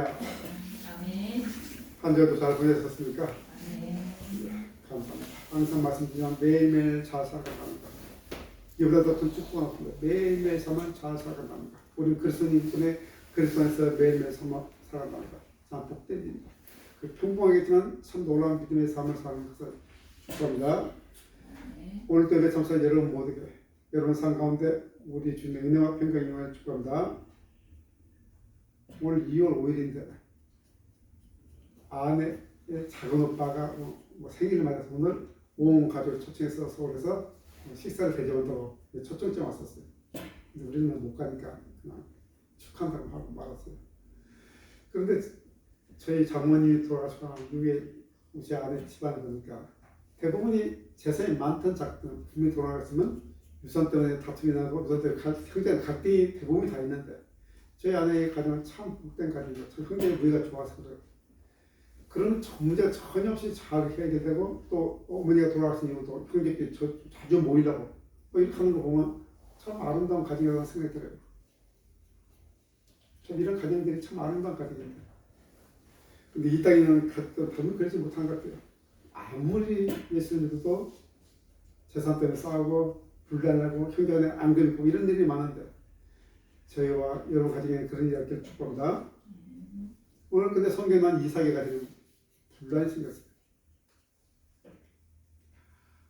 아멘. 한 주도 잘 보내셨습니까? 아멘. 감사합니다. 항상 말씀드리지만 매일매일 잘 살아간다는 것. 이보다 더 큰 축복은 없습니다. 매일매일 삶을 잘 살아간다는 것. 우리는 그리스도인 때문에 그리스도 안에서 매일매일 삶을 살아간다는 것. 참 복된 일입니다. 그 평범하겠지만 참 놀라운 믿음의 삶을 사는 것을 축복합니다. 오늘도 예배 참석한 여러분 모두에게 여러분 삶 가운데 우리 주님의 은혜와 평강이 임하길 축복합니다. 오늘 2월 5일인데 아내의 작은 오빠가 생일을 맞아서 오늘 온 가족을 초청해서 서울에서 식사를 대접한다고 초청장 왔었어요. 근데 우리는 못 가니까 그냥 축하한다고 하고 말았어요. 그런데 저희 장모님이 돌아가시거나 이후에 우리 아내 집안을 보니까 대부분이 재산이 많든 작든 부모님이 돌아가시면 유산 때문에 다툼이 나고 유산 때문에 형제 갈등이 대부분이 다 있는데 저희 아내의 가정은 참 복된 가정이고 참 형제의 부위가 좋아서 그래요. 그런 문제가 전혀 없이 잘 해결되고 또 어머니가 돌아가신 이후도 형제끼리 자주 모이라고 이렇게 하는 거 보면 참 아름다운 가정이라는 생각이 들어요. 참 이런 가정들이 참 아름다운 가정입니다. 근데 이 땅에는 별로 그러지 못한 것 같아요. 아무리 예수를 믿어도 재산 때문에 싸우고 불단하고 형제 간에 안 그리고 이런 일이 많은데 저희와 여러분 가정에 그런 이야기를 축복합니다. 오늘 근데 성경만 이삭의 가정은 분란이 생겼어요.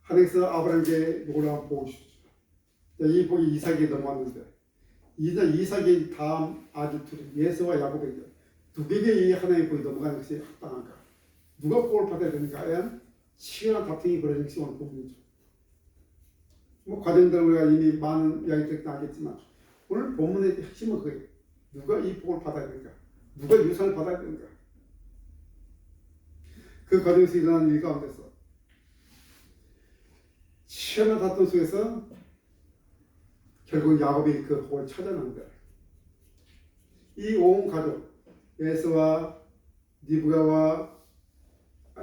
하나님께서 아브라함에게 놀라운 복을 주셨죠. 이 복이 이삭에게 넘어왔는데 이삭의 다음 아들 둘이 예수와 야곱에게 누구에게 이 하나님의 복이 넘어가는 것이 합당한가? 누가 복을 받아야 되는가에 치열한 다툼이 벌어진 것이 오늘 본문이죠. 과정들은 우리가 이미 많은 이야기들이 나겠지만 오늘 본문의 핵심은 그거예요. 누가 이 복을 받아야 되는가? 누가 유산을 받아야 되는가? 그 과정에서 일어난 일 가운데서 치열한 다툼 속에서 결국 야곱이 그 복을 찾아내는데 이 온 가족 에서와 리브가와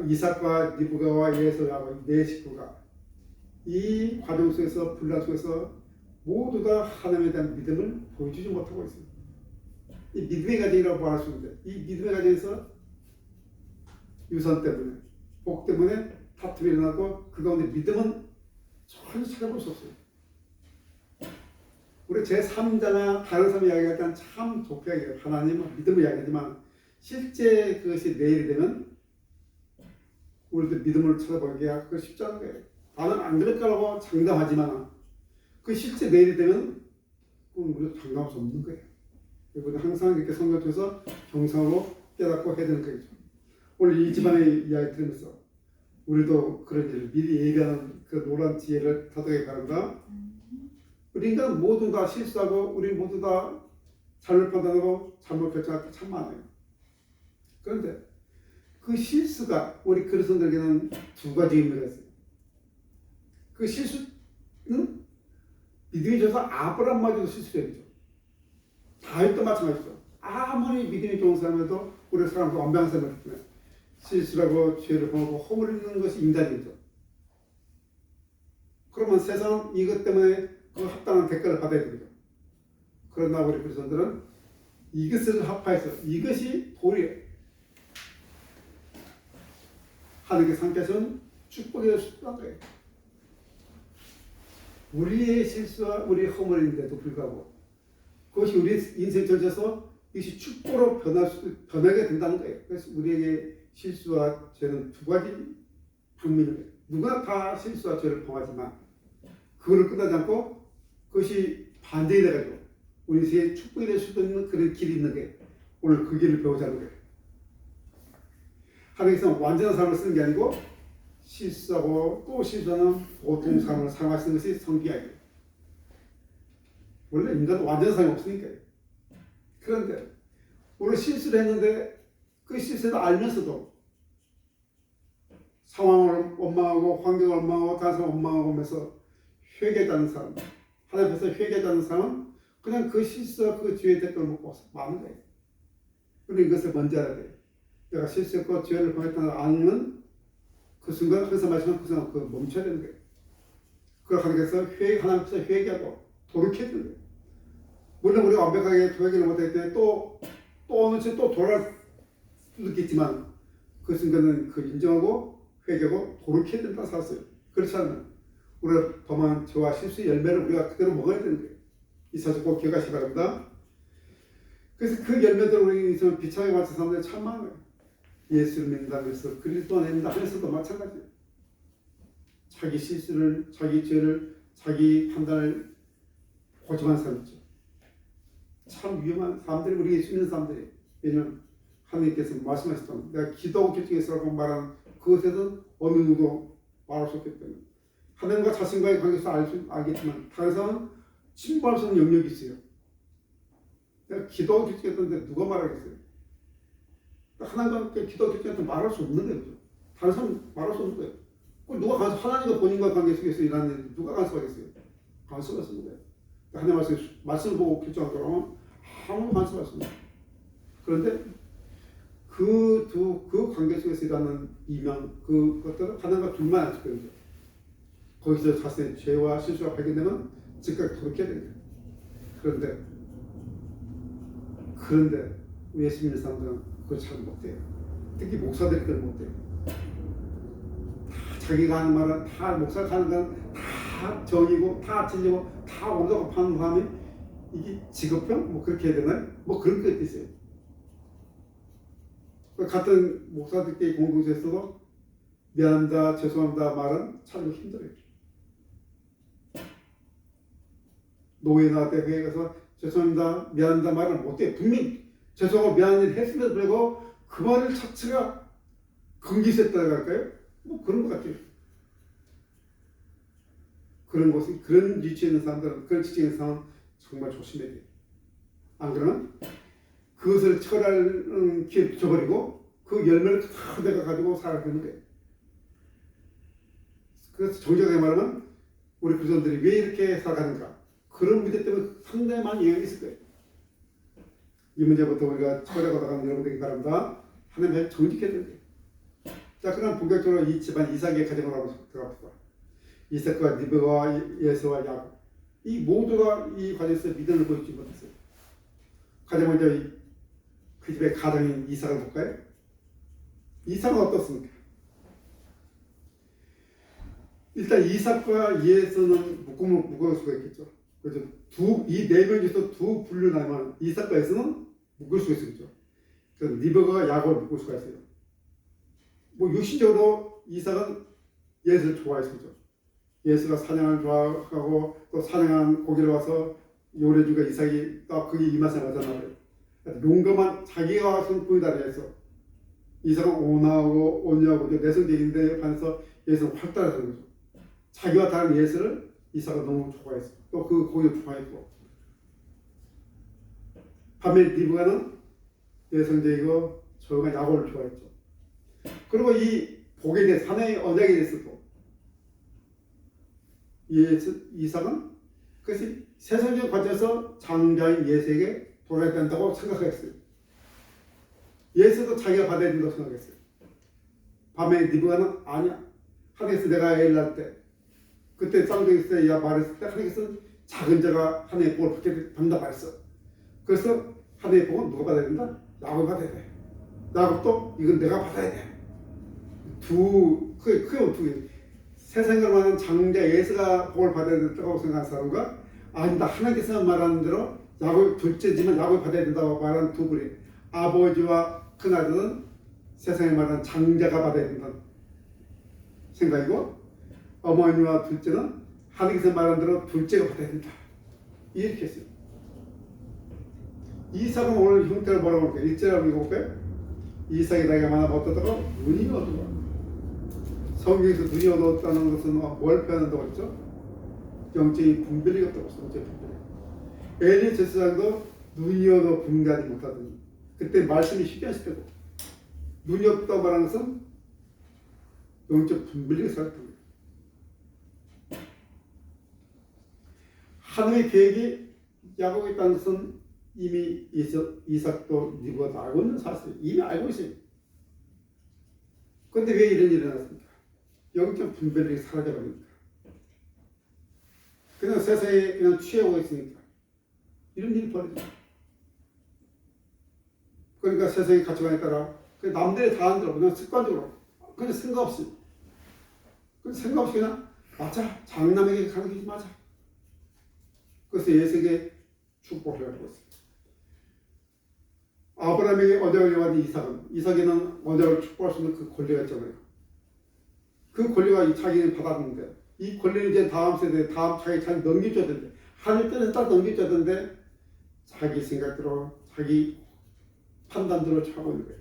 이삭과 리브가와 예서와 네 식구가 이 과정 속에서 분란 속에서 모두 다 하나님에 대한 믿음을 보여주지 못하고 있습니다. 이 믿음의 가정이라고 말할 수 있는데 이 믿음의 가정에서 유산 때문에 복 때문에 다툼이 일어나고 그 가운데 믿음은 전혀 찾아볼 수 없어요. 우리 제3자나 다른 사람 이야기할 때는 참 좋게 하나님은 믿음을 이야기하지만 실제 그것이 내일이 되면 우리도 믿음을 찾아보기가 그거 쉽지 않은 거예요. 나는 안 그럴 거라고 장담하지만 그 실제 내일이 되면 그건 우리도 장담할 수 없는 거예요. 여러분 항상 이렇게 성경 통해서 경상으로 깨닫고 해야 되는 거죠. 오늘 이 집안의 이야기 들으면서 우리도 그런 일을 미리 예비하는 그 놀라운 지혜를 타도록 바랍니다. 우리 인간은 모두 다 실수하고 우리 모두 다 잘못 판단하고 잘못 결정할 때 참 많아요. 그런데 그 실수가 우리 그리스도인들에게는 두 가지 의미가 있어요. 그 실수는 믿음이 좋아서 아브라함마저도 실수했죠. 다윗도 마찬가지죠. 아무리 믿음이 좋은 사람에도 우리 사람도 완벽한 사람을 했지만 실수라고 죄를 범하고 허물리는 것이 인간이죠. 그러면 세상은 이것 때문에 그 합당한 대가를 받아야 되죠. 그러나 우리 그리스도인들은 이것을 합하여서 이것이 도리예요. 하나님께 상께서는 축복의 수단한 거예요. 우리의 실수와 우리의 허물인데도 불구하고 그것이 우리 인생 전체에서 이것이 축복으로 변하게 된다는 거예요. 그래서 우리에게 실수와 죄는 두 가지 방면인 거예요. 누구나 다 실수와 죄를 범하지만 그거를 끝나지 않고 그것이 반대이 돼가지고 우리 인생에 축복이 될 수도 있는 그런 길이 있는 게 오늘 그 길을 배우자는 거예요. 하나님께서는 완전한 삶을 쓰는 게 아니고 실수하고 또 실수하는 보통 삶을 사용하시는 것이 성경이에요. 원래 인간은 완전한 삶이 없으니까요. 그런데 오늘 실수를 했는데 그 실수를 알면서도 상황을 원망하고 환경을 원망하고 다른 사람을 원망하고 하면서 회개하는 사람, 하나님 앞에서 회개하는 사람은 그냥 그 실수와 그 죄의 대가를 먹고 마는 거예요. 그런데 이것을 먼저 알아야 돼요. 내가 실수했고 죄를 범했다는 걸 알면 그 순간 항상 말씀하면 그 순간 그거 멈춰야 되는 거예요. 그걸 하나님께서 하나님 앞에서 회개하고 돌이켜야 되는 거예요. 물론 우리가 완벽하게 회개를 못할 때 또 어느 또 돌아 느꼈지만 그 순간은 그 인정하고 회개하고 돌이켜야 된다 살았어요. 그렇지 않으면 우리가 범한 죄와 실수의 열매를 우리가 그대로 먹어야 되는 거예요. 이 사실 꼭 기억하시기 바랍니다. 그래서 그 열매들을 우리 인생을 비참하게 맞춘 사람들이 참 많아요. 예수를 믿는다면서 그리스도 안에 있는다 하면서도 마찬가지예요. 자기 실수를, 자기 죄를, 자기 판단을 고집한 사람 있죠. 참 위험한 사람들이 우리 예수 믿는 사람들이에요. 왜냐하면 하나님께서 말씀하셨던 내가 기도하고 결정했으라고 말한 그것에는 어느 누구도 말할 수 없기 때문에 하나님과 자신과의 관계에서 알겠지만 다른 사람은 침범할 수 없는 영역이 있어요. 내가 기도하고 결정했던데 누가 말하겠어요? 하나님과 함께 기도하고 결정했던 말할 수 없는 거예요. 다른 사람은 말할 수 없는 거예요. 누가 하나님과 본인과 관계 속에서 일하는 일 누가 간섭하겠어요? 간섭할 수 없는 거예요. 하나님 말씀을 보고 결정한 거라면 아무도 간섭할 수 없는 거예요. 그런데 그 관계 속에서 일하는 그것들은 하나님과 둘만 알 수 있거든요. 거기서 자신의 죄와 실수가 발견되면 즉각 돌이켜야 됩니다. 그런데 예수 믿는 사람들은 그걸 잘 못해요. 특히 목사들이 그걸 못해요. 자기가 하는 말은 다 목사가 하는 건 다 정이고 다 진리고 다 옳다고 파는 사람이 이게 직업병? 뭐 그렇게 해야 되나요? 뭐 그런 것도 있어요. 같은 목사들끼리 공동체에서도 미안합니다, 죄송합니다 말은 참 힘들어요. 노예나 대회에 가서 죄송합니다, 미안합니다 말을 못해요. 분명히 죄송하고 미안한 일 했음에도 불구하고 그 말을 자체가 금기했다고 할까요? 뭐 그런 것 같아요. 그런 위치에 있는 사람들은, 그런 지경에 있는 사람은 정말 조심해야 돼요. 안 그러면 그것을 처리하는 기회를 줘버리고 그 열매를 다 내가 가지고 살아야 되는 거예요. 그래서 정직하게 말하면 우리 그리스도인들이 왜 이렇게 살아가는가? 그런 문제 때문에 상당히 많은 영향이 있을 거예요. 이 문제부터 우리가 처리하고 나가는 여러분들에게 바랍니다. 하나님 정직해야 돼요. 자, 그럼 본격적으로 이 집안 이삭의 가정을 한번 들어갑시다. 이삭과 리브가와 예서와 야곱, 이 모두가 이 과정에서 믿음을 보이지 못했어요. 가장 먼저 그 집의 가장인 이삭을 볼까요? 이삭은 어떻습니까? 일단 이삭과 예서는 묶을 수가 있겠죠. 그렇죠. 이 네 명 중에서 두 분류 나면 이삭과 예서는 묶을 수가 있겠죠. 그래서 리브가와 야곱을 묶을 수가 있어요. 뭐 육신적으로 이삭은 예서를 좋아했었죠. 예수가 사냥을 좋아하고 또 사냥한 고기를 와서 요리해주니까 이삭이 딱 그게 입맛에 맞았나 봐요. 용감한 자기가 손부이다를 해서 이삭은 온화하고 온유하고 내성적인데 반해서 예수는 활달하던 거죠. 자기와 다른 예수를 이삭은 너무 좋아했어. 또 그 고기를 좋아했고, 반면 리브가는 내성적이고 조용한 야곱을 좋아했죠. 그리고 이 복에 대해 사내의 언약에 대해서도 이삭은 그것이 세상적 관점에서 장자인 예수에게 돌아야 된다고 생각했어요. 예수도 자기가 받아야 된다고 생각했어요. 반면에 리브가는 아니야. 하나님께서 내가 애를 낳을 때 그때 쌍둥이 야 말했을 때 하나님께서 작은 자가 하나님의 복을 받게 된다 말했어. 그래서 하나님의 복은 누가 받아야 된다? 야곱이 받아야 돼. 야곱도 이건 내가 받아야 돼. 크게 두 개. 세상을 말하는 장자 예수가 복을 받아야 된다고 생각하는 사람과 아니다 하나님께서 말하는 대로 야곱 둘째지만 야곱이 받아야 된다고 말하는 두 분이 아버지와 큰아들은 세상에 말하는 장자가 받아야 된다는 생각이고 어머니와 둘째는 하나님께서 말하는 대로 둘째가 받아야 된다 이렇게 했어요. 이삭은 오늘 형태를 뭐라고 할까요? 일제라고 읽어볼까요? 이삭이 나이가 많아 어떠다가 눈이 어두워. 성경에서 눈이 어두웠다는 것은 뭘 표현한다고 했죠? 영적인 분별이 없다고 했어요. 영적인 분별. 엘리 제사장도 눈이 어두워 분간이 못하더니 그때 말씀이 쉽지 않을 때고 눈이 없다고 말하는 것은 영적 분별이 살았던 거예요. 하나님의 계획이 야곱에 있다는 것은 이미 이삭도 리브가도 알고 있는 사실이에요. 이미 알고 있어요. 그런데 왜 이런 일이 일어났습니까? 영적 분별이 사라져버립니다. 그냥 세상에 그냥 취하고 있으니까 이런 일이 벌어집니다. 그러니까 세상의 가치관에 따라 그 남들이 다 안 들어. 그냥 습관적으로. 그냥 생각 없이. 생각 없이 그냥 맞아. 장남에게 가는 게 맞아. 그래서 예수에게 축복을 하고 있어요. 아브라함에게 언약을 요한 이삭에는 언약을 축복할 수 있는 그 권리가 있잖아요. 그 권리가 자기는 받았는데 이 권리를 이제 다음 세대, 다음 자기 넘겨줘야 되는데 하늘 때는 딱 넘겨줘야 되는데 자기 생각대로 자기 판단대로 하고 있는 거예요.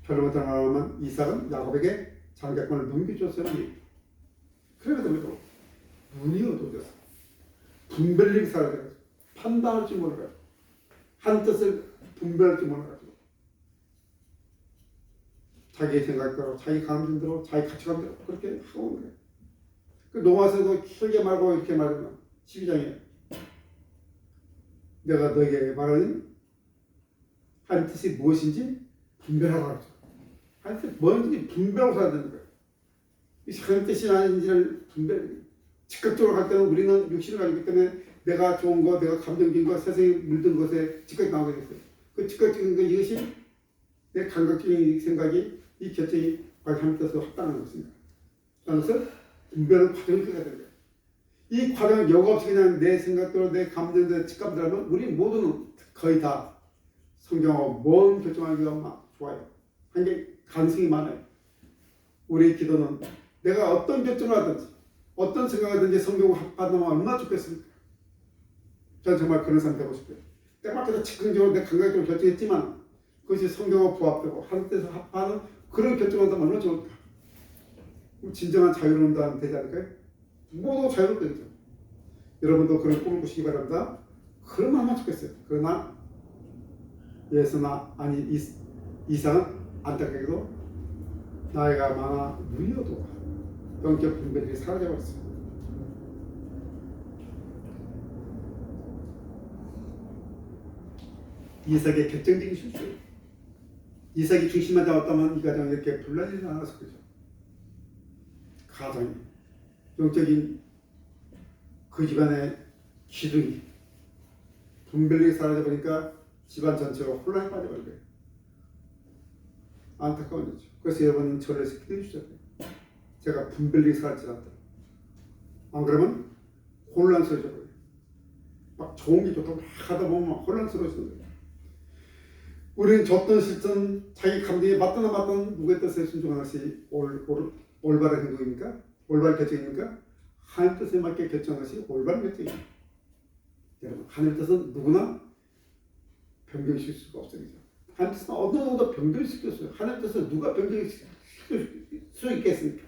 결론부터 말하면 이삭은 야곱에게 장자권을 넘겨줬어요. 그래도 눈이 어두워졌어. 분별력이 사라져서 판단할 줄 몰라요. 한 뜻을 분별할 줄 몰라가지고 자기 생각대로, 자기 감정대로, 자기 가치관대로 그렇게 하고 있는 거예요. 그 로마서도 길게 말고 이렇게 말하면 12장에 내가 너에게 말하는 한 뜻이 무엇인지 분별하라고 하죠. 한 뜻이 뭔지 분별하고 살아야 되는 거예요. 이 한 뜻이 아닌지를 즉각적으로 할 때는 우리는 육신을 가지기 때문에 내가 좋은 거, 내가 감정적인 거, 세상에 물든 것에 즉각 나오게 됐어요. 그 즉각적인 거 이것이 내 감각적인 생각이 이 결정이 과연 뜻으로 합당한 것입니다. 그래서 분별을 과정을 해야 되는 거예요. 이 과정을 여과 없이 그냥 내 생각대로 내 감정대로 직감대로 하면 우리 모두는 거의 다 성경하고 뭔 결정하기가 좋아요. 한 게 가능성이 많아요. 우리 기도는 내가 어떤 결정을 하든지 어떤 생각을 하든지 성경과 합하면 얼마나 좋겠습니까? 저는 정말 그런 사람 되고 싶어요. 때마다 즉흥적으로 내 감각적으로 결정했지만 그것이 성경과 부합되고 하는 뜻에서 합하는 그런 결정을 한다면 얼마나 좋을까? 진정한 자유로운 사람 되지 않을까요? 모두 자유롭게 되죠. 여러분도 그런 꿈을 꾸시기 바랍니다. 그러면 얼마나 좋겠어요. 그러나 예수나 아니 이상은 안타깝게도 나이가 많아 누이어도 영적 분별이 사라져버렸어요. 이삭의 결정적인 실수예요. 이삭이 중심만 잡았다면 이 가정이 이렇게 불나지지 않았을 거죠. 가정이 영적인 그 집안의 기둥이 분별력이 사라져버리니까 집안 전체가 혼란에 빠져버린 거예요. 안타까운 일이죠. 그래서 여러분은 저를 위해서 기도해 주셔야 돼요. 제가 분별력이 사라지지 않도록. 안 그러면 혼란스러워져 버려요. 막 좋은 게 좋다고 막 하다 보면 혼란스러워지는 거예요. 우리는 줬던 실전, 자기 감정에 맞든 안 맞든 누구의 뜻에 순종하는 것이 올바른 행동입니까? 올바른 결정입니까? 하나님 뜻에 맞게 결정하는 것이 올바른 결정입니다. 여러분, 하나님 뜻은 누구나 변경시킬 수가 없습니다. 하나님 뜻은 어느 누구도 변경시킬 수 없어요. 하나님 뜻은 누가 변경시킬 수 있겠습니까?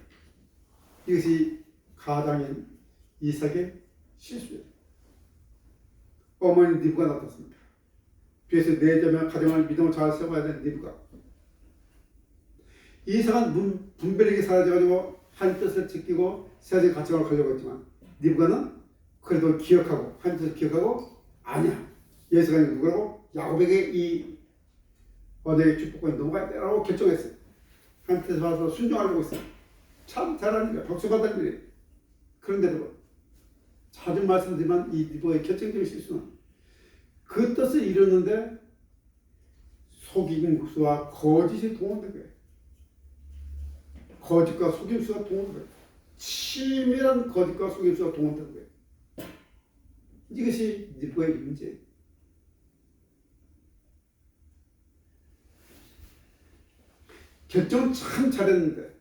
이것이 가장인 이삭의 실수예요. 어머니 리브가 나타났습니다. 그래서 내 자매 가정을 믿음을 잘 세워야 되는 리브가. 이삭은 분별력이 사라져가지고 한 뜻을 지키고 세상의 가치관을 가려고 했지만 리브가는 그래도 기억하고 한 뜻을 기억하고 아니야. 예수가 누구라고? 야곱에게 이 언약의 축복권이 넘어가야 되라고 결정했어요. 한 뜻을 받아서 순종하려고 했어요. 참 잘하는 거야. 박수 받을 일이에요. 그런데도 자주 말씀드리지만 이 리브가의 결정적인 실수는 그 뜻을 이뤘는데 속임수와 거짓이 동원된 거예요. 거짓과 속임수가 동원된 거예요. 치밀한 거짓과 속임수가 동원된 거예요. 이것이 리브가의 문제예요. 결정은 참 잘했는데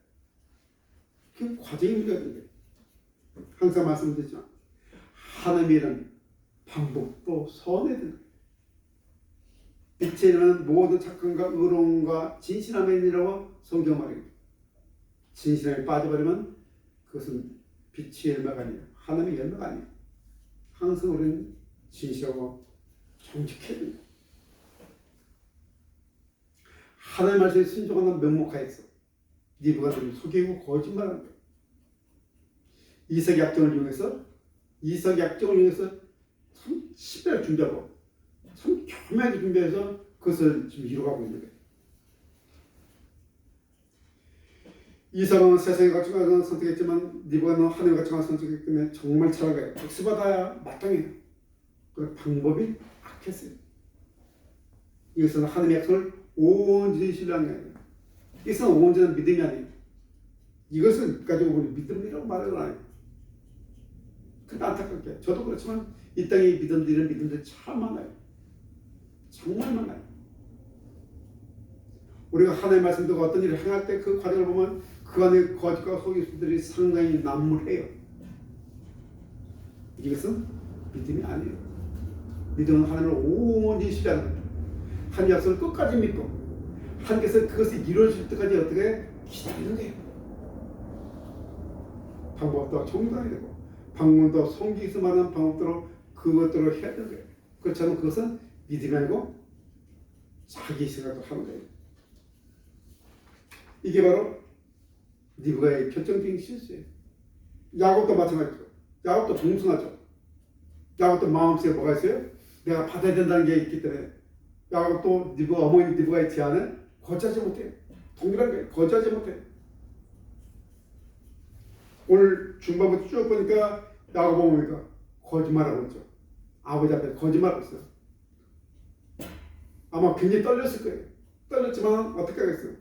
그 과정이 문제가 된 거예요. 항상 말씀드리지만 하나님이란 방법도 선해야 된다. 빛에 있는 모든 착함과 의로움과 진실함이라고 성경 말입니다. 진실함에 빠져버리면 그것은 빛의 열매가 아니에요. 하나님의 열매가 아니에요. 항상 우리는 진실하고 정직해야 됩니다. 하나님 말씀에 순종하는 명목하에서 리브가 속이고 거짓말하는 거예요. 이삭의 약정을 이용해서 참 치밀하게 준비하고 참 교묘하게 준비해서 그것을 지금 이루어가고 있는 거예요. 이삭은 세상의 가치관을 선택했지만 리브가는 하나님의 가치관을 선택했기 때문에 정말 잘하게 복수받아야 마땅해요. 그 방법이 악했어요. 이것은 하나님의 약속을 온전히 신뢰하는 게 아니에요. 이것은 온전한 믿음이 아니에요. 이것은 가지고 우리 믿음이라고 말하는 건 아니에요. 근데 안타깝게 저도 그렇지만 이 땅에 이런 믿음들이 참 많아요. 정말 많아요. 우리가 하나님의 말씀 듣고 어떤 일을 행할 때 그 과정을 보면 그 안에 거짓과 속임수들이 상당히 난무해요. 이것은 믿음이 아니에요. 믿음은 하나님을 온전히 신뢰하는 거예요. 하나님의 약속을 끝까지 믿고 하나님께서 그것이 이루어질 때까지 어떻게 기다리는 거예요. 방법도 정당해야 되고 방문도 성경에서 말하는 방법대로 그것대로 해야 되는 거예요. 그렇지 않으면 그것은 믿음이 아니고 자기 생각도 하는 거예요. 이게 바로 니브가의 결정적인 실수예요. 야곱도 마찬가지죠. 야곱도 동승하죠. 야곱도 마음속에 뭐가 있어요? 내가 받아야 된다는 게 있기 때문에 야곱도 어머니 니브가의 제안을 거절하지 못해요. 동일한 거예요. 거절하지 못해요. 오늘 중반부터 쭉 보니까 야곱 어머니가 거짓말하고 있죠. 아버지 앞에 거짓말하고 있어요. 아마 굉장히 떨렸을 거예요. 떨렸지만 어떻게 하겠어요?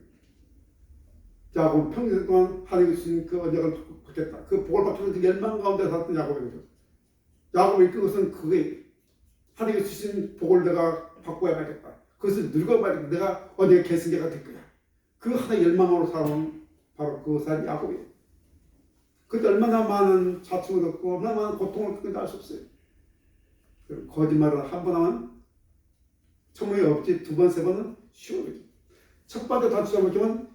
야곱은 평생 동안 하나님이 주신 그 언약을 받겠다. 그 복을 받기는 그 열망 가운데 살았던 야곱이거든요. 야곱이 이끈 것은 그게 하나님이 주신 복을 내가 바꿔야 말겠다. 그것을 늙어봐야 내가 언약의 계승자가 될 거야. 그 하나의 열망으로 살아온 바로 그 사람이 야곱이에요. 그때 얼마나 많은 자충을 겪고 얼마나 많은 고통을 겪는지 알 수 없어요. 거짓말을 한 번 하면 천문이 없지 두 번, 세 번은 쉬워지죠. 첫 번째 다투자 보면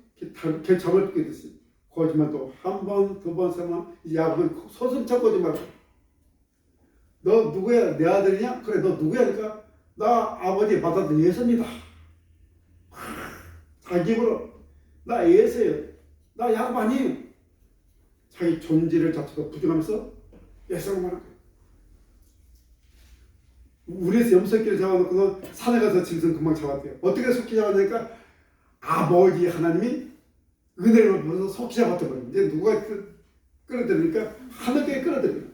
개참을 듣게 됐어요. 거짓말도 한 번, 두 번, 세 번, 야곱은 소승차 거짓말. 너 누구야? 내 아들이냐? 그래, 너 누구야? 그러니까 나 아버지 받아든 예수입니다. 자기 입으로 나 예수예요. 나 야곱 아니에요. 자기 존재를 자체도 부정하면서 예수라고 말한 거예요. 우리에서 염소끼를 잡아놓고는 산에 가서 짐승 금방 잡았대요. 어떻게 속히 잡았냐니까 아버지 하나님이 은혜를 부어서 속히 잡았던 이제 누가 끌어들이니까 하늘께 끌어들여요.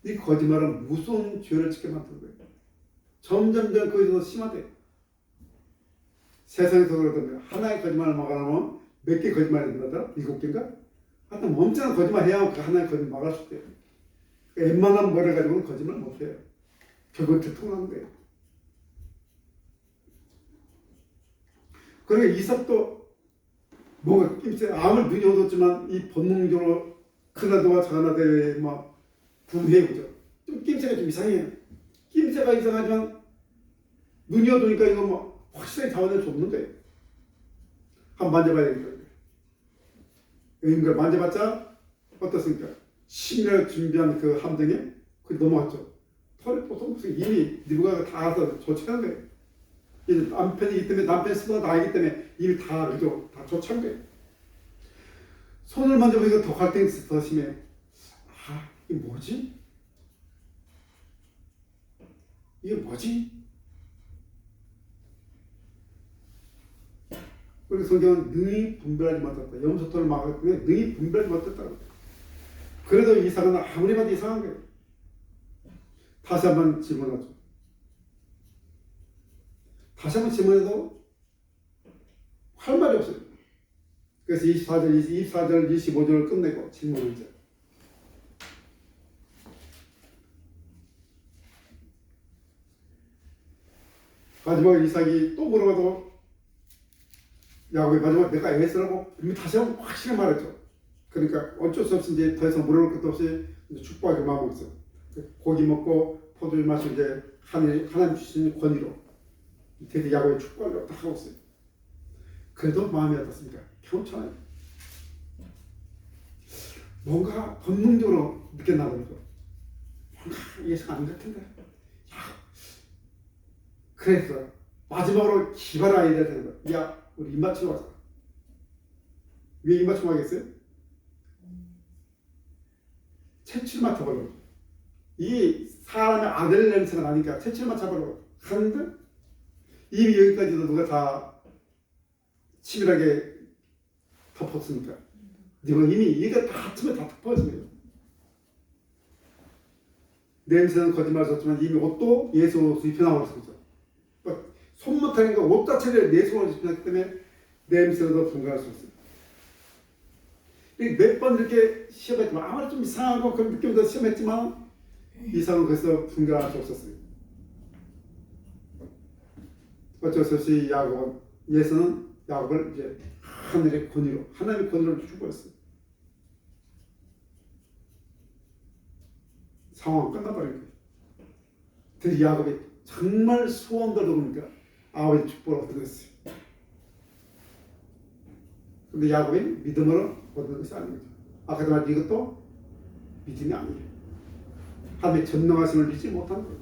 이 거짓말은 무서운 죄를 짓게 만드는 거예요. 점점점 거기서 심화돼요. 세상에서 그러던데 하나의 거짓말을 막아놓으면 몇 개 거짓말이 된다더라? 7개인가? 하여튼 멈춰는 거짓말 해야 그 하나의 거짓말 막을 수 있대요. 웬만한 머리를 가지고는 거짓말 못해요. 결국 대통하는 거예요. 그러니까 이삭도 뭔가 낌새 암을 눈이 어둡지만 이 본능적으로 큰아들과 작은아들의 막 분해보죠. 좀 낌새가 좀 이상해요. 낌새가 이상하지만 눈이 어두니까 이거 뭐 확실하게 잡아낼 수 없는 거예요. 한번 만져봐야 되겠다. 이걸 만져봤자 어떻습니까? 10년 준비한 그 함정에 그 넘어갔죠. 털이 보통 이미 니브가가 다 알아서 조치한 거예요. 이제 남편이기 때문에 남편 스스로가 나이기 때문에 이미 다 그죠? 다 조치한 거예요. 손을 만져보니까 더 갈등이 더 심해요. 아, 이게 뭐지? 이게 뭐지? 그리고 성경은 능히 분별하지 못했다. 염소털을 막았기 때문에 능히 분별하지 못했다고. 그래도 이삭은 아무리 봐도 이상한 거예요. 다시 한번 질문하죠. 다시 한번 질문해도 할 말이 없어요. 그래서 24절, 25절을 끝내고 질문하죠. 마지막 이삭이 또 물어봐도 야곱이 마지막 내가 에서라고 다시 한번 확실히 말했죠. 그러니까 어쩔 수 없이 이제 더 이상 물어볼 것도 없이 축복하게 마음을 있어. 고기 먹고 포도주 마시고 이제 하나님 주신 권위로 드디어 야곱의 축복을 딱 하고 있어요. 그래도 마음이 어떻습니까? 괜찮아요. 뭔가 본능적으로 느꼈나 보죠. 뭔가 예상 아닌 것 같은데. 그래서 마지막으로 기발 아이디어가 되는 거야. 야, 우리 입맞춤 하자. 왜 입맞춤 하겠어요? 채취를 맡아버려. 이 사람의 아들 냄새가 나니까 채취를 맡아버려. 하는데 이미 여기까지도 누가 다 치밀하게 덮었으니까. 이건 이미 이가 다 합치면 다 덮어졌어요. 냄새는 거짓말 썼지만 이미 옷도 예수 옷을 입혀나왔었죠. 못하니까 옷 자체를 내숭을 지켰기 때문에 냄새로도 분간할 수 있어요. 몇 번 이렇게 시험했지만 아무리 좀 이상하고 그런 느낌도 시험했지만 이상은 그래서 분간할 수 없었어요. 어쩔 수 없이 야곱은 예수는 야곱을 이제 하늘의 권위로 하나님의 권위로 주버렸어요. 상황은 끝나버린 거예요. 그래서 야곱이 정말 소원대로 그러니까 아버지 축복을 얻게 됐어요. 근데 야곱이 믿음으로 얻는 것이 아닌 거죠. 아까도 말한 이것도 믿음이 아니에요. 하나님의 전능하심을 믿지 못한 거예요.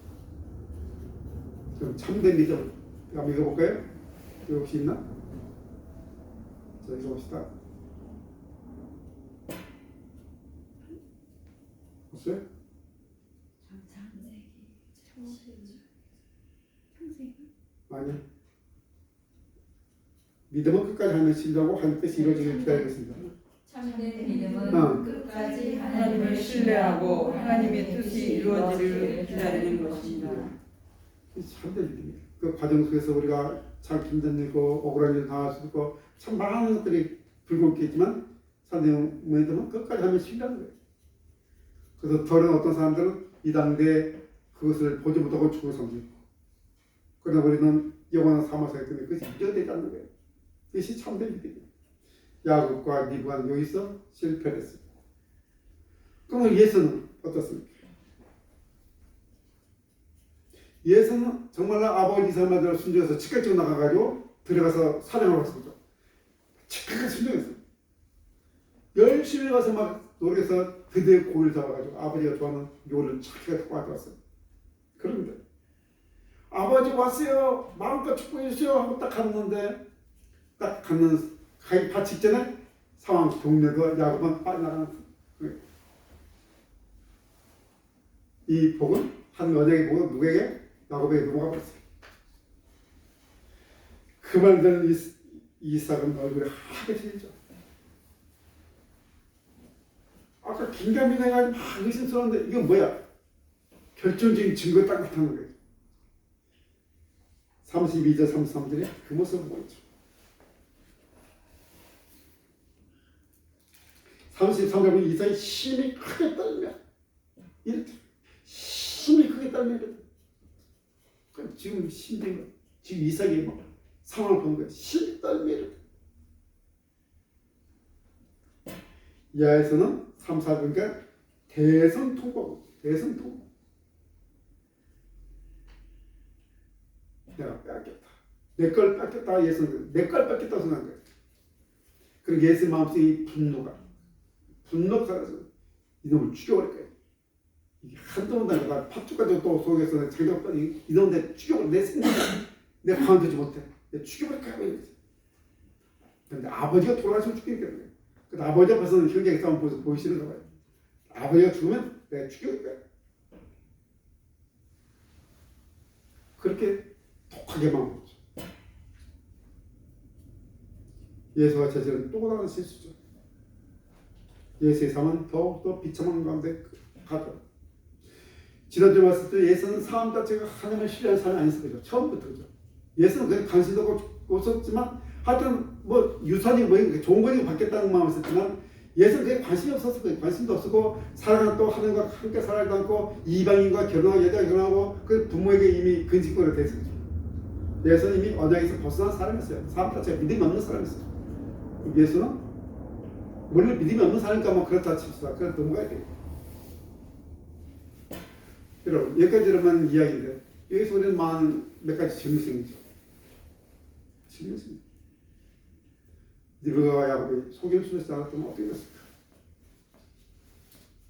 그럼 참된 믿음 한번 읽어볼까요? 여기 혹시 있나? 자, 읽어봅시다. 없어요? 아니요. 믿음은 끝까지 하나님을 신뢰하고 하나님 뜻이 이루어지길 기다리고 있습니다. 참된 믿음은 끝까지 하나님을 신뢰하고 하나님의 뜻이 이루어지기를 기다리는 것입니다. 참된 믿음이에요. 그 과정 속에서 우리가 참 힘든 일고 억울한 일 당할 수 있고 참 많은 것들이 불공있겠지만 참된 믿음은 끝까지 하나님을 신뢰하는 거예요. 그래서 더러운 어떤 사람들은 이 당대에 그것을 보지 못하고 죽은 사람도 있고, 그러나 우리는 영원한 삶을 살기 때문에 그것이 미련되지 않는 거예요. 그것이 참된 믿음이에요. 야곱과 리브가는 여기서 실패를 했습니다. 그러면 예수는 어떻습니까? 예수는 정말로 아버지 이사말대로 순종해서 즉각적으로 나가가지고 들어가서 사냥을 했습니다. 즉각적으로 순종했어요. 열심히 가서 막 노력해서 드디어 고기를 잡아가지고 아버지가 좋아하는 요리를 착하게 갖고 왔어요. 그런데 아버지 왔어요. 마음껏 축복해 주세요 하고 딱 갔는데 딱 갔는 가 직전에 상황 동료도 야곱은 빠져나가는 거예요. 이 복은 한 언약의 복은 누구에게? 야곱에게 넘어가 버렸어요. 그 말 듣는 이삭은 얼굴이 하게 되죠. 아까 긴가민가 해가지고 막 의심스러운데 이건 뭐야? 결정적인 증거 딱 나타나는 거예요. 32절 33절에 그 모습을 보이죠. 33절 보면 이삭이 힘이 크게 떨며 이렇게 힘이 크게 떨며 지금 힘든 거 지금 이삭이 막 상황을 보는 거예요. 힘이 떨며 이렇게 이하에서는 3, 4절 그러니까 대성통곡 대성통곡 내가 뺏겼다. 내 걸 뺏겼다. 예수는 내 걸 뺏겼다고 생각한 거예요. 그리고 예수 마음속에 분노가 사라져 이놈을 죽여버릴 거예요. 이게 한두 번 다니까 팥죽까지 또 속에서 장작까지 이놈들 죽여버려. 내 생각에 내가 가만두지 못해. 내가 죽여버릴 거야. 그런데 아버지가 돌아가시면 죽이겠는 거예요. 근데 아버지 앞에서는 형제의 싸움 보이시는가 봐요. 아버지가 죽으면 내가 죽여버릴 거야. 그렇게 독하게 마음먹죠. 예수가 저지른 또 다른 실수죠. 예수의 삶은 더욱더 비참한 가운데 가죠. 지난주에 봤을 때 예수는 삶 자체가 하나님을 신뢰하는 삶이 아니었어요. 처음부터죠. 예수는 그냥 관심도 없었지만 하여튼 뭐 유산이 뭐 좋은 거니까 받겠다는 마음이 있었지만 예수는 그게 관심이 없었어요. 관심도 없었고 사랑은 또 하나님과 함께 살아가지도 않고 이방인과 결혼하고 여자가 결혼하고 그 부모에게 이미 근심거리가 됐었죠. 예수는 이미 언약에서 벗어난 사람이었어요. 삶 자체가 믿음이 없는 사람이었어요. 예수는 원래 믿음이 없는 사람이니까 뭐 그렇다 칩시다. 그래서 넘어가야 돼요. 여러분 여기까지만 이야기인데 여기서 우리는 몇 가지 질문이 생기죠. 질문이 리브가와 야곱이 속임수를 쓰지 않았다면 어떻게 됐을까?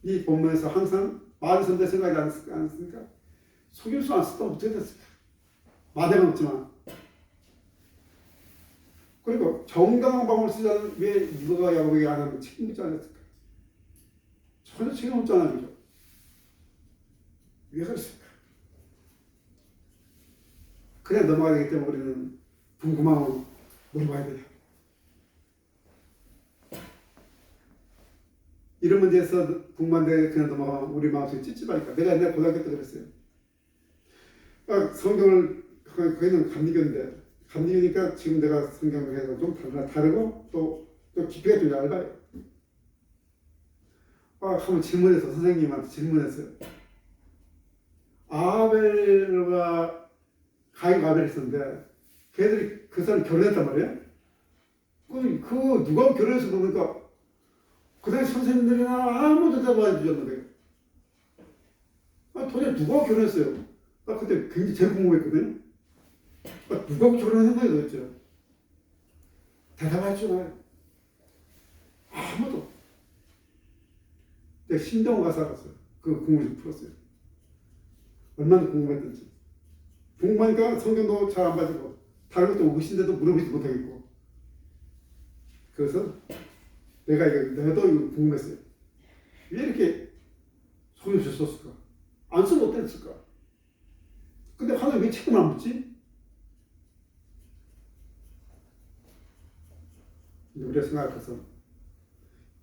이 본문에서 항상 마을 선대 생각하지 않습니까? 속임수 안 썼다면 어떻게 됐을까? 마대는 없지만 그리고 정당한 방법을 쓰지 않으면 왜 리브가와 야곱에게 안 하면 책임지지 않았을까? 전혀 책임 없잖아요. 그죠? 왜 그랬을까? 그냥 넘어가야 되기 때문에 우리는 궁금하면 물어봐야 돼요. 이런 문제에서 궁금한데 그냥 넘어가면 우리 마음속에 찝찝하니까. 내가 옛날에 고등학교 때 그랬어요. 성경을 거기는 감리교인데 감리교니까 지금 내가 성경에서 좀 다르고 또 깊이가 좀 얇아요. 한번 질문해서 선생님한테 질문했어요. 아벨과 가인 아벨이 있었는데 걔들이 그 사람이 결혼했단 말이에요. 그 누가 결혼해서 그러니까 그 당시 선생님들이나 아무도 대답 안 해주셨는데 도대체 누가 결혼했어요? 나 그때 굉장히 제일 궁금했거든요. 누가 결혼한 거예요 도대체? 대답할 줄 알아요. 아무도. 내가 신병원 가서 알았어요. 그 궁금을 좀 풀었어요. 얼마나 궁금했던지. 궁금하니까 성경도 잘 안 봐지고 다른 것도 의심돼도 물어보지 못하겠고. 그래서 내도 이거 궁금했어요. 왜 이렇게 속임수 썼을까? 안 쓰면 어땠을까? 근데 하나님 왜 책임을 안 묻지? 우리가 생각해서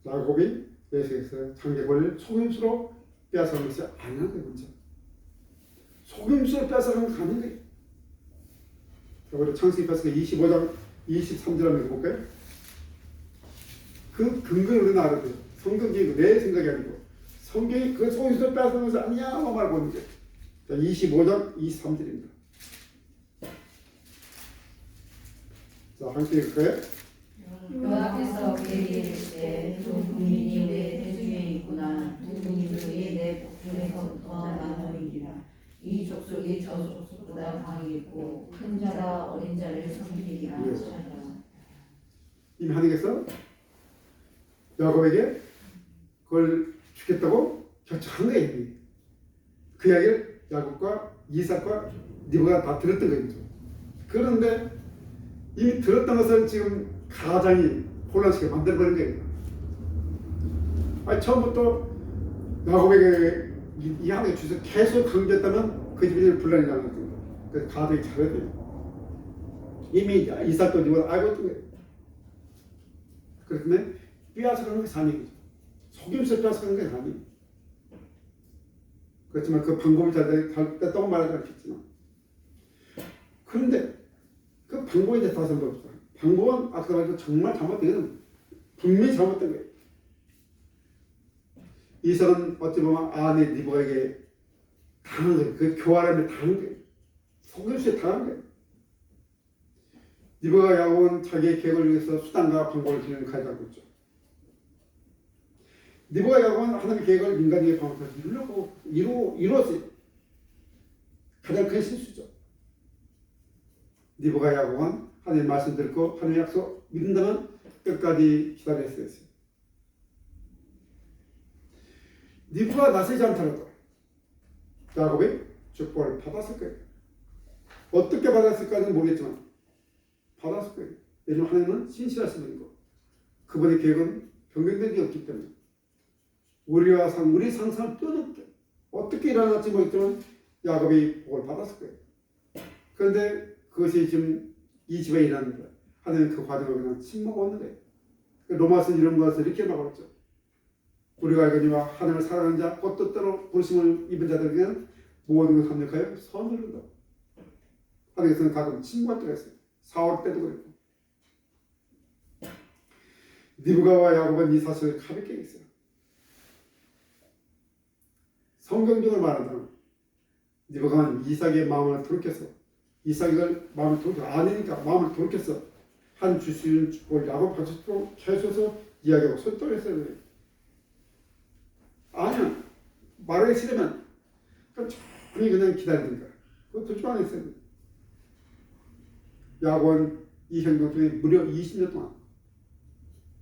야곱이 예수에서 장계권을 속임수로 빼앗아간 것이 아니라는 거예요. 먼저 속임수로 빼앗아간 건 가는 거예요. 우리 창세기 25장 23절 한번 읽어볼까요? 그 근거를 우리는 알아야 돼요. 성경이 내 생각이 아니고 성경이 그 속임수로 빼앗아간 것이 아니냐고 말하고 있는 거예요. 25장 23절입니다. 자, 함께 읽을까요? 그 앞에서 얘기할 때두 국민이 내 대중에 있구나. 두 국민들이 내 복중에서부터 나누리라. 이 족속이 저 족속보다 강하겠고 큰 자가 어린 자를 섬기리라. 이미 하나님께서 야곱에게 그걸 주겠다고 결정한 거예요. 이미. 그 이야기를 야곱과 이삭과 리브가 다 들었던 거죠. 그런데 이미 들었던 것을 지금 가장이 혼란스럽게 만들어버린 거예요. 처음부터 야곱에게 이 하나님의 주서 계속 강조했다면 그 집이 분란이 나는 거예요. 그래서 가장이 잘해야 돼요. 이미 이삭도 리브가 알고 있던 거예요. 그렇기 빼앗아가는 것이 아니죠. 속임수를 빼앗아가는 것이 아니에요. 그렇지만 그 방법이 잘 됐다고 말하지 않겠지만 그런데 그 방법에 대해서 다시 한번 봅시다. 방법은 아까 말했던 정말 잘못된 분명히 잘못된 거예요. 이삭은 어찌 보면 아내 리브가에게 당한 거예요. 그 교활함에 당한 거예요. 속임수에 당한 거예요. 리브가 야곱은 자기의 계획을 위해서 수단과 방법을 진행하지 않고 있죠. 리브가 야곱은 하나님의 계획을 인간의 방법으로 이루었어요. 가장 큰 실수죠. 리브가 야곱은 하나님의 말씀 듣고 하나님의 약속 믿는다면 끝까지 기다렸어요. 리브가 나서지 않더라도 야곱이 축복을 받았을 거예요. 어떻게 받았을까는 모르겠지만 받았을 거예요. 왜냐하면 하나님은 신실하신 분이고 그분의 계획은 변경된 게 없기 때문에 우리 상상을 뛰어넘게 어떻게 일어날지 모르겠지만 야곱이 복을 받았을 거예요. 그런데 그것이 지금 이 집에 일어나는 거예요. 하나님은 그 과정을 그냥 침묵하고 있는 거예요. 로마서 이런 것을 이렇게 말하고 있죠. 우리가 알거니와 하나님을 사랑하는 자 곧 뜻대로 부르심을 입은 자들에게는 모든 것을 합력하여 선을 이룬다. 하나님께서는 가끔 침묵할 때가 있어요. 사울 때도 그랬고 리브가와 야곱은 이 사실을 가볍게 했어요. 성경적으로 말하자면 리브가는 이삭의 마음을 돌이켜서 이삭을 마음을 돌이켜 아내니까 마음을 돌이켜서 한 주시는 축복을 야곱 가지고 계속해서 이야기하고 설득을 했어요. 아니야 말하기 싫으면 그냥 기다리는 거야. 그거 도저히 안 했어요. 야곱은 이 행동 중에 무려 20년 동안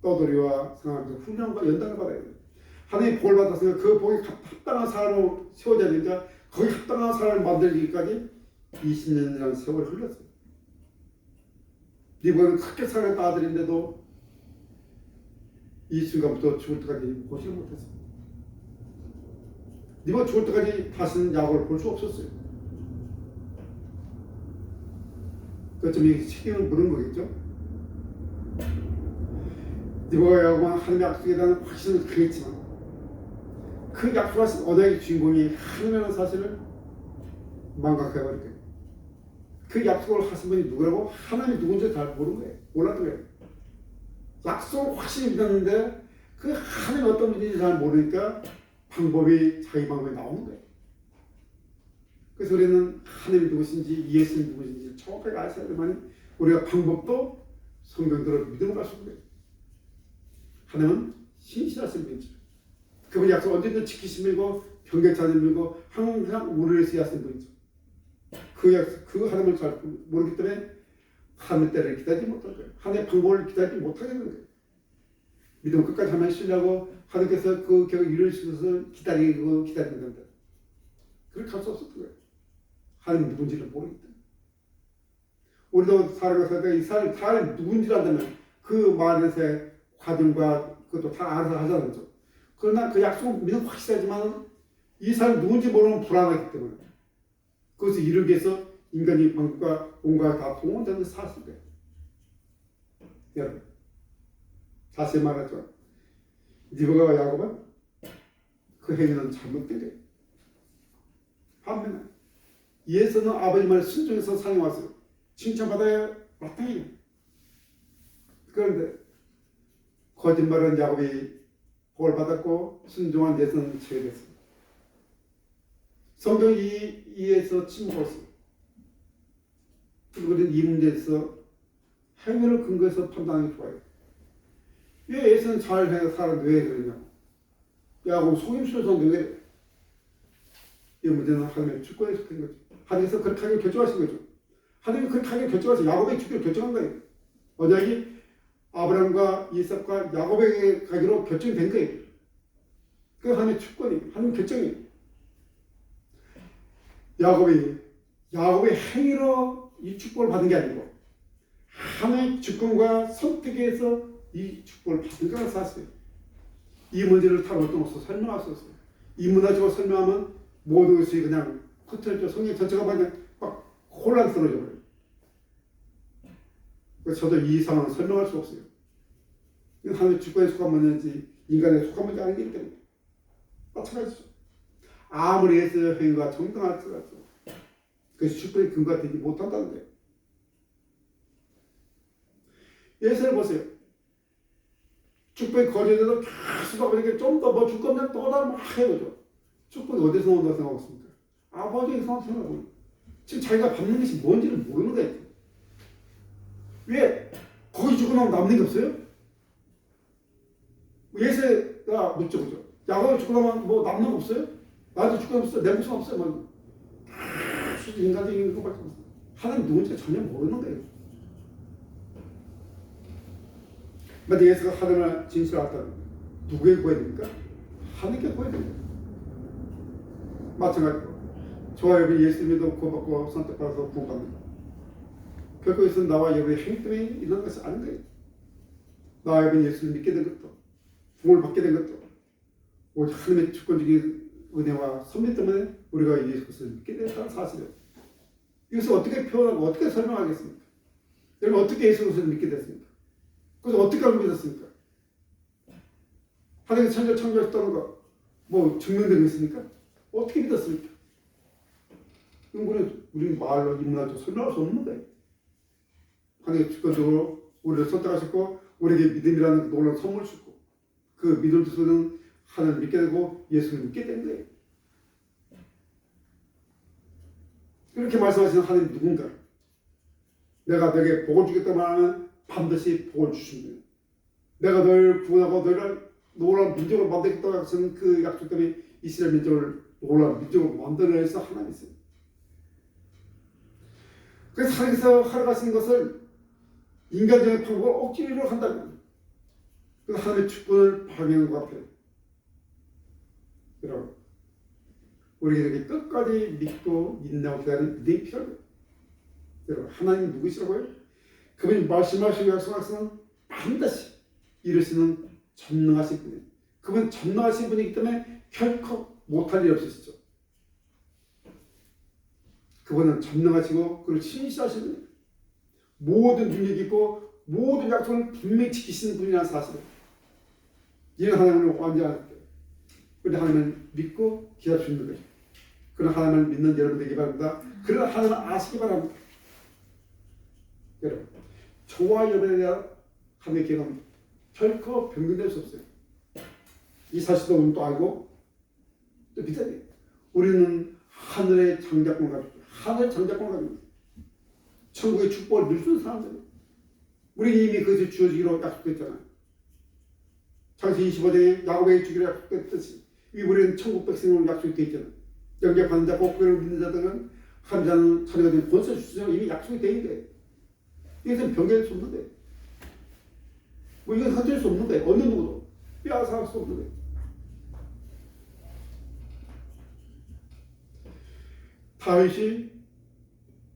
떠돌이와 생활하면서 훈련과 연단을 받아야 돼요. 하나님의 복을 받았으니까 그 복이 합당한 사람으로 세워져야 되니까 거기 합당한 사람을 만들기까지 20년이라는 세월을 흘렸어요. 리브는 크게 사랑했던 아들인데도 이 순간부터 죽을 때까지 보지를 못했어요. 리브가 죽을 때까지 다시는 야곱을 볼 수 없었어요. 그렇죠. 이 책임을 물은 거겠죠. 리브가 야곱은 하나님의 약속에 대한 확신을 강했지만 그 약속하신 언약의 주인공이 하나님이라는 사실을 망각해버릴 거예요. 그 약속을 하신 분이 누구라고? 하나님이 누군지 잘 모르는 거예요. 몰랐던 거예요. 약속을 확실히 믿었는데 그 하나님이 어떤 분인지 잘 모르니까 방법이 자기 방법이 나오는 거예요. 그래서 우리는 하나님이 누구신지 예수님이 누구신지 정확하게 아셔야 되지만 우리가 방법도 성경대로 믿음을 갈 수 있는 거예요. 하나님은 신실하신 분이죠. 그분이 약속 언제든 지키신 분이고 변개치 않은 분이고 항상 우리를 위해서 하신 분이죠. 그 하나님을 잘 모르기 때문에 하나님의 때를 기다리지 못할 거예요. 하나님의 방법을 기다리지 못하게 되는 거예요. 믿음을 끝까지 하면 신뢰하고 하나님께서 그 계획을 이루시면서 기다리는 건데 그렇게 할 수 없었던 거예요. 하나님 누군지를 모르기 때문에. 우리도 살아가서 이 사람이 누군지를 안다면 그 말에서의 과정과 그것도 다 알아서 하자는 거죠. 그러나 그 약속은 믿음 확실하지만 이 사람이 누군지 모르면 불안하기 때문에 그것을 이루기 위해서 인간의 방법과 온갖 다 동원되는 사실이에요. 여러분, 다시 말하죠. 리브가와 야곱은 그 행위는 잘못된 거예요. 반면에 예수는 아버지 말에 순종해서 산에 왔어요. 칭찬받아야 마땅해요. 그런데 거짓말은 야곱이 복을 받았고 순종한 예수는 제외됐습니다. 성경이 이에서 침묵했어요. 우리는 이 문제에서 행위를 근거해서 판단하는 게 좋아요. 왜 예수는 잘 살았는데 왜 그러냐? 야곱 속임수로서 왜 그래? 이 문제는 하나님의 주권에 속한 거죠. 하나님께서 그렇게 하기로 결정하신 거죠. 하나님이 그렇게 하기로 결정하신 야곱의 주권을 결정한 거예요. 언약이 아브라함과 이삭과 야곱에게 가기로 결정된 거예요. 그 하나님의 주권이, 하나님의 결정이에요. 야곱의 행위로 이 축복을 받은 게 아니고 하나님의 주권과 선택에 의해서 이 축복을 받은 거라는 사실이에요. 이 문제를 다른 어떤 것으로 설명할 수 없어요. 이 문화적으로 설명하면 모든 것이 그냥 흐트러져 성경 전체가 막 혼란스러워져 버려요. 그래서 저도 이 상황을 설명할 수 없어요. 하나님의 주권에 속한 문제인지 인간에 속한 문제 아니기 때문에 마찬가지죠. 아무리 예수의 행위가 정당할지라도 그것이 주권의 근거가 되지 못한다는 거예요. 예수를 보세요. 축복이 거절돼도 계속 아버지에게 좀 더 뭐 줄 거면 또 다른 막 해보죠. 축복이 어디서 나온다고 생각하겠습니까? 아버지에게서 나온다고 생각하고 지금 자기가 받는 것이 뭔지를 모르는 거예요. 왜? 거기 주고 나면 남는 게 없어요? 예수가 묻죠, 그죠? 야곱이 주고 나면 뭐 남는 거 없어요? 나도 주고 나면 없어요? 내 목숨 없어요? 뭐. 인간적인 것밖에 없어요. 하나님 누군지 전혀 모르는 거예요. 근데 예수가 하나님을 진실을 알았다는 거예요. 누구에게 구해야 됩니까? 하나님께 구해야 됩니다. 마찬가지로 저와 여러분이 예수님도 구원받고 선택받아서 구원받는 결코 이것은 나와 여러분의 행위 때문에 일어난 것이 아닌 거예요. 나와 여러분이 예수를 믿게 된 것도 구원을 받게 된 것도 오직 하나님의 주권적인 은혜와 섭리 때문에 우리가 예수 그리스도를 믿게 됐다는 사실이에요. 이것을 어떻게 표현하고 어떻게 설명하겠습니까? 여러분 어떻게 예수 그리스도를 믿게 됐습니까? 그래서 어떻게 알고 믿었습니까? 하나님이 천지를 창조하셨다는 거 뭐 증명되고 있습니까? 어떻게 믿었습니까? 우리 말로 인문학적으로 설명할 수 없는 거예요. 하나님이 주권적으로 우리를 선택하셨고 우리에게 믿음이라는 놀라운 선물을 주고 그 믿음을 주소는 하나님을 믿게 되고 예수를 믿게 된 거예요. 이렇게 말씀하시는 하나님 누군가? 내가 너에게 복을 주겠다고 하면 반드시 복을 주십니다. 내가 너를 구원하고 너를 놀라운 민족을 만들겠다고 하시는 그 약속 때문에 이스라엘 민족을 놀라운 민족을 만들어내서 위해서 하나님이 있어요. 그래서 하나님께서 하라가신 것을 인간적인 방법을 억지로 한다면 그래서 하나님의 주권을 방해하는 것 같아요. 여러분 우리에게 끝까지 믿고 인내하고 기다리는 믿음이 필요해요. 여러분 하나님 누구시라고요? 그분이 말씀하시고 약속하시는 반드시 이루시는 전능하신 분이에요. 그분 전능하신 분이기 때문에 결코 못할 일 없으시죠. 그분은 전능하시고 그리고 신실하신 분이에요. 모든 능력이 있고 모든 약속을 분명히 지키시는 분이라는 사실을 이런 하나님을 완전할 때 우리 하나님을 믿고 기다릴 수 있는 거죠. 그런 하나님을 믿는 여러분 되기 바랍니다. 그런 하나님을 아시기 바랍니다. 여러분, 저와 여러분에 대한 하나님의 계획은 결코 변경될 수 없어요. 이 사실도 우리는 또 알고 또 믿어야 돼요. 우리는 하늘의 장자권을 가지고 있어요. 하늘의 장자권을 가지고 있어요. 천국의 축복을 누릴 수 있는 사람들이에요. 우리 이미 그것이 주어지기로 약속됐잖아요. 창세기 25장에 야곱에게 주기로 약속됐듯이 우리는 천국 백성으로 약속이 되어 있잖아요. 영접하는 자, 복음을 믿는 자들은 하나님 자녀가 된 권세 주시고 이미 약속이 되어 있는데 이것은 변경할 수 없는 거예요. 뭐 이건 헛될 수 없는 거예요. 어느 누구도 빼앗아갈 수 없는 거예요. 다윗이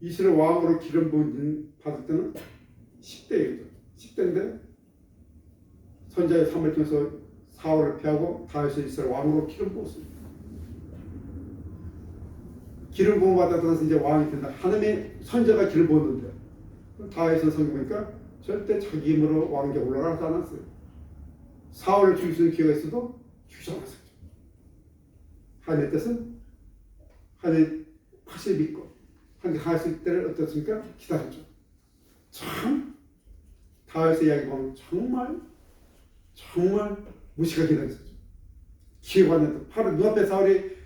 이스라엘 왕으로 기름 부음 받을 때는 10대였죠. 10대인데 선자의 사무엘 통해서 사울을 피하고 다윗이 이스라엘 왕으로 기름 부었습니다. 기름 부음 받았다서 이제 왕이 된다. 하나님의 선자가 기름 부었는데 다윗은 성경 보니까 절대 자기 힘으로 왕위에 올라가지 않았어요. 사울을 죽일 수 있는 기회가 있어도 죽이지 않았어요. 하나님의 뜻은 하나님 확실히 믿고 하나님 할 수 있을 때를 어떻습니까? 기다렸죠. 참 다윗의 이야기 보면 정말 무식하게 기다렸었죠. 기회가 왔는데 바로 눈앞에 사울이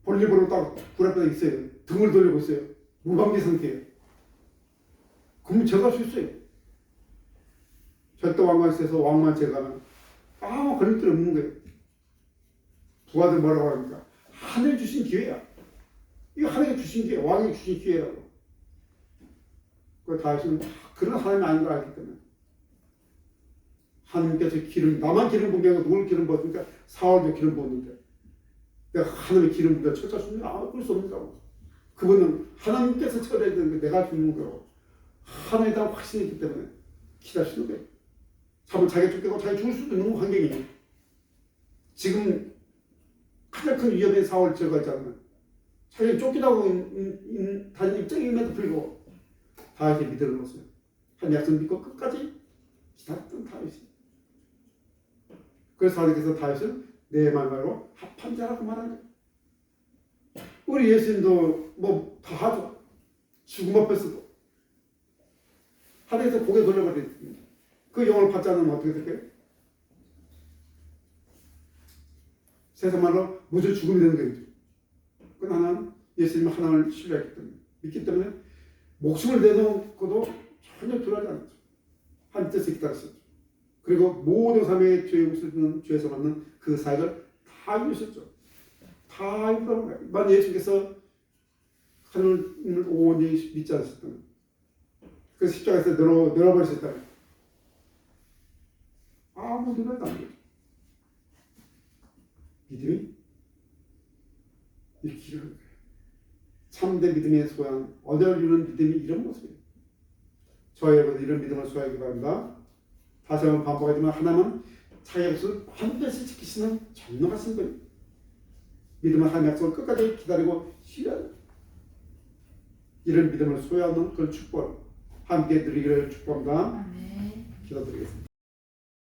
볼일보로 딱 굴 앞에 있어요. 등을 돌리고 있어요. 무방비 상태예요. 그러면 제가 할 수 있어요. 절대 왕관에서 왕만 제가는 아무 걸림돌이 없는 거예요. 부하들 뭐라고 합니까? 하늘 주신 기회야. 이거 하나님 주신 기회, 왕이 주신 기회라고. 그 다윗은 그런 하나님이 아닌 걸 알기 때문에 하나님께서 나만 기름 부은 게 아니라 누굴 기름 부었으니까 사울도 기름 부었는데 내가 하나님의 기름 부어 철저할 수 있는 게 아무 수 없는 거라고. 그분은 하나님께서 처리해야 되는 게 내가 할 수 있는 거라고. 하나님에 대한 확신이 있기 때문에 기다리시는 거예요. 참은 자기가 쫓기고 자기 죽을 수도 있는 환경이에요. 지금 가장 큰 위협의 사울을 제거하지 않으면 자기가 쫓기다고 다른 입장임에도 불구하고 다윗의 믿음을 놓았어요. 한 약속 믿고 끝까지 기다렸던 다윗이. 그래서 하나님께서 다윗을 내 말 말고 합한 자라고 말한 거예요. 우리 예수님도 뭐 다 하죠. 죽음 앞에서도 하나님께서 고개 돌려버립니다. 그 영을 받지 않으면 어떻게 될까요? 세상 말로 무조 죽음이 되는 거죠. 그러나 하나는 예수님 하나님을 신뢰했기 때문에 믿기 때문에 목숨을 내놓고도 전혀 두려워하지 않았죠. 한 뜻에 기다렸었죠. 그리고 모든 삶의 죄의 웃으는 죄에서 받는 그 사역을 다 이루셨죠. 다 이루는 거예요. 만약 예수님께서 하나님을 온전히 믿지 않으셨다면 그 십자가에서 내려버리셨다면 아무 노래도 안 돼요. 믿음이 이렇게 이루는 거예요. 참된 믿음의 소양, 언어를 이루는 믿음이 이런 모습이에요. 저희 여러분 이런 믿음을 소유하기 바랍니다. 다시 한번 반복하지만 하나님은 자기 약속을 반드시 지키시는 전능하신 분이에요. 믿음은 하나님의 약속을 끝까지 기다리고 신뢰하는 이런 믿음을 소유하는 그런 축복을 함께 누리기를 축복합니다. 아멘. 기도드리겠습니다.